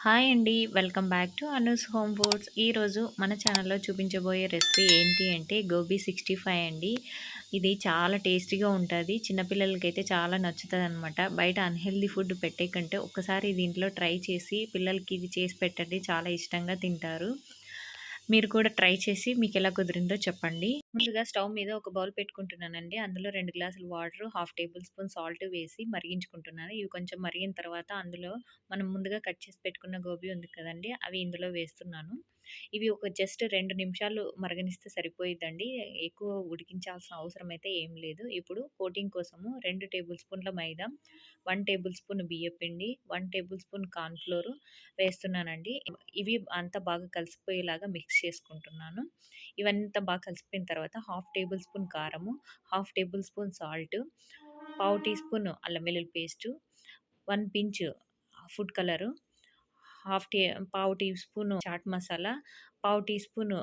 Hi అండి. Welcome back to Anu's home foods. ఈరోజు మన ఛానల్‌లో చూపించబోయే రెసిపీ ఏంటి అంటే గోబీ 65 అండి. ఇది చాలా టేస్టీగా ఉంటది. చిన్న పిల్లలకైతే చాలా నచ్చుతదనమాట. బయట అన్‌హెల్తీ ఫుడ్ పెట్టే కంటే ఒక్కసారి దీంట్లో ట్రై చేసి పిల్లలకి ఇది చేసి పెట్టండి. చాలా ఇష్టంగా తింటారు. మీరు కూడా ట్రై చేసి మీకెలా కుదిరిందో చెప్పండి. ముందుగా స్టవ్ మీద ఒక బౌల్ పెట్టుకుంటున్నానండి. అందులో 2 గ్లాసులు water, half table spoon salt వేసి మరిగించుకుంటున్నాను. ఇవి కొంచెం మరిగిన తర్వాత అందులో మనం ముందుగా కట్ చేసి పెట్టుకున్న గోబీ ఉంది కదండీ! అవి ఇందులో వేస్తున్నాను. ఇవి ఒక జస్ట్ 2 నిమిషాలు మరగనిస్తే సరిపోయిద్దండి. ఎక్కువ ఉడికించాల్సిన అవసరం అయితే ఏం లేదు. ఇప్పుడు కోటింగ్ కోసము 2 టేబుల్ స్పూన్ల మైదా, 1 టేబుల్ స్పూన్ బియ్యపిండి, 1 టేబుల్ స్పూన్ కార్న్ ఫ్లోర్ వేస్తున్నానండి. ఇవి అంతా బాగా కలిసిపోయేలాగా మిక్స్ చేసుకుంటున్నాను. ఇవంతా బాగా కలిసిపోయిన తర్వాత హాఫ్ టేబుల్ స్పూన్ కారము, హాఫ్ టేబుల్ స్పూన్ సాల్ట్, పావు టీ స్పూన్ అల్లం వెల్లుల్లి పేస్టు, 1 పించ్ ఫుడ్ కలరు, పావు టీ స్పూను చాట్ మసాలా, పావు టీ స్పూను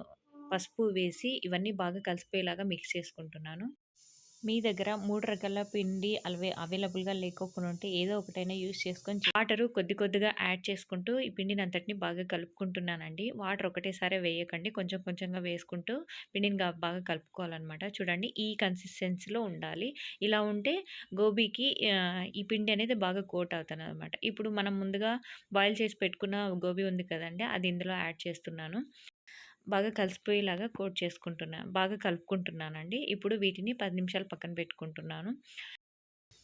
పసుపు వేసి ఇవన్నీ బాగా కలిసిపోయేలాగా మిక్స్ చేసుకుంటున్నాను. మీ దగ్గర 3 రకాల పిండి అవైలబుల్‌గా లేకోకుండా ఉంటే ఏదో ఒకటైనా యూజ్ చేసుకొని వాటరు కొద్ది కొద్దిగా యాడ్ చేసుకుంటూ ఈ పిండినంతటిని బాగా కలుపుకుంటున్నానండి. వాటర్ ఒకటేసారి వేయకండి. కొంచెం కొంచెంగా వేసుకుంటూ పిండిని బాగా కలుపుకోవాలనమాట. చూడండి ఈ కన్సిస్టెన్సీలో ఉండాలి. ఇలా ఉంటే గోబీకి ఈ పిండి అనేది బాగా కోట్ అవుతదనమాట. ఇప్పుడు మనం ముందుగా బాయిల్ చేసి పెట్టుకున్న గోబీ ఉంది కదండీ! అది ఇందులో యాడ్ చేస్తున్నాను. బాగా కలిసిపోయేలాగా బాగా కలుపుకుంటున్నానండి. ఇప్పుడు వీటిని 10 నిమిషాలు పక్కన పెట్టుకుంటున్నాను.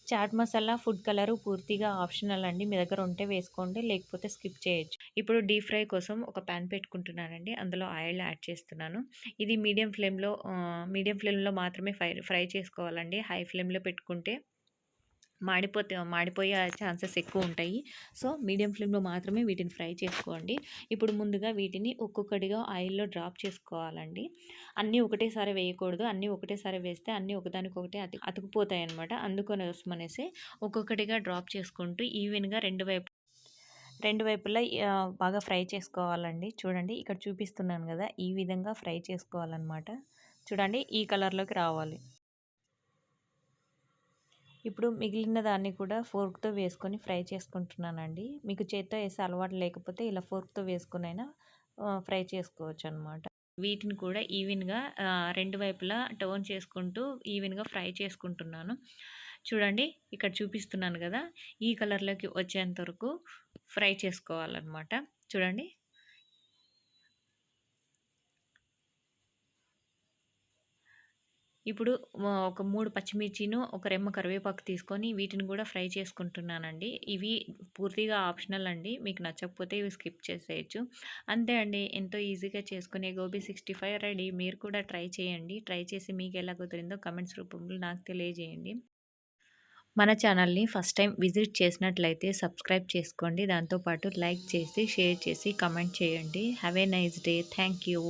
చాట్ మసాలా, ఫుడ్ కలరు పూర్తిగా ఆప్షనల్ అండి. మీ దగ్గర ఉంటే వేసుకోండి. లేకపోతే స్కిప్ చేయొచ్చు. ఇప్పుడు డీప్ ఫ్రై కోసం ఒక పాన్ పెట్టుకుంటున్నానండి. అందులో ఆయిల్ యాడ్ చేస్తున్నాను. ఇది మీడియం ఫ్లేమ్‌లో మాత్రమే ఫ్రై చేసుకోవాలండి. హై ఫ్లేమ్‌లో పెట్టుకుంటే మాడిపోయే ఛాన్సెస్ ఎక్కువుంటాయి. సో, మీడియం ఫ్లేమ్‌లో మాత్రమే వీటిని ఫ్రై చేసుకోండి. ఇప్పుడు ముందుగా వీటిని ఒక్కొక్కటిగా ఆయిల్‌లో డ్రాప్ చేసుకోవాలండి. అన్నీ ఒకటేసారి వేయకూడదు. అన్నీ ఒకటేసారి వేస్తే అన్నీ ఒకదానికొకటి అతుకుపోతాయన్నమాట. అందుకోసమనేసి ఒక్కొక్కటిగా డ్రాప్ చేసుకుంటూ ఈవెన్‌గా రెండు వైపులా బాగా ఫ్రై చేసుకోవాలండి. చూడండి ఇక్కడ చూపిస్తున్నాను గదా! ఈ విధంగా ఫ్రై చేసుకోవాలన్నమాట. చూడండి ఈ కలర్‌లోకి రావాలి. ఇప్పుడు మిగిలిన దాన్ని కూడా ఫోర్క్‌తో వేసుకొని ఫ్రై చేసుకుంటున్నానండి. మీకు చేత్తో ఏసే అలవాటు లేకపోతే ఇలా ఫోర్క్‌తో వేసుకొనైనా ఫ్రై చేసుకోవచ్చనమాట. వీటిని కూడా ఈవెన్‌గా రెండు వైపులా టర్న్ చేసుకుంటూ ఈవెన్‌గా ఫ్రై చేసుకుంటున్నాను. చూడండి ఇక్కడ చూపిస్తున్నాను గదా! ఈ కలర్‌లోకి వచ్చేంత వరకు ఫ్రై చేసుకోవాలనమాట. చూడండి. ఇప్పుడు ఒక 3 పచ్చిమిర్చిను, ఒక రెమ్మ కరివేపాకు తీసుకొని వీటిని గూడా ఫ్రై చేసుకుంటున్నానండి. ఇవి పూర్తిగా ఆప్షనల్ అండి. మీకు నచ్చకపోతే ఇవి స్కిప్ చేసేయొచ్చు. అంతే అండి. ఎంతో ఈజీగా చేసుకునే గోబీ 65 రెడీ. మీరు కూడా ట్రై చేయండి. ట్రై చేసి మీకెలా కుదిరిందో కామెంట్స్ రూపంలో నాకు తెలియజేయండి. మన ఛానల్‌ని ఫస్ట్ టైం విజిట్ చేసినట్లయితే సబ్స్క్రైబ్ చేసుకోండి. దాంతో పాటు లైక్ చేసి, షేర్ చేసి, కామెంట్ చేయండి. Have a nice day. Thank you.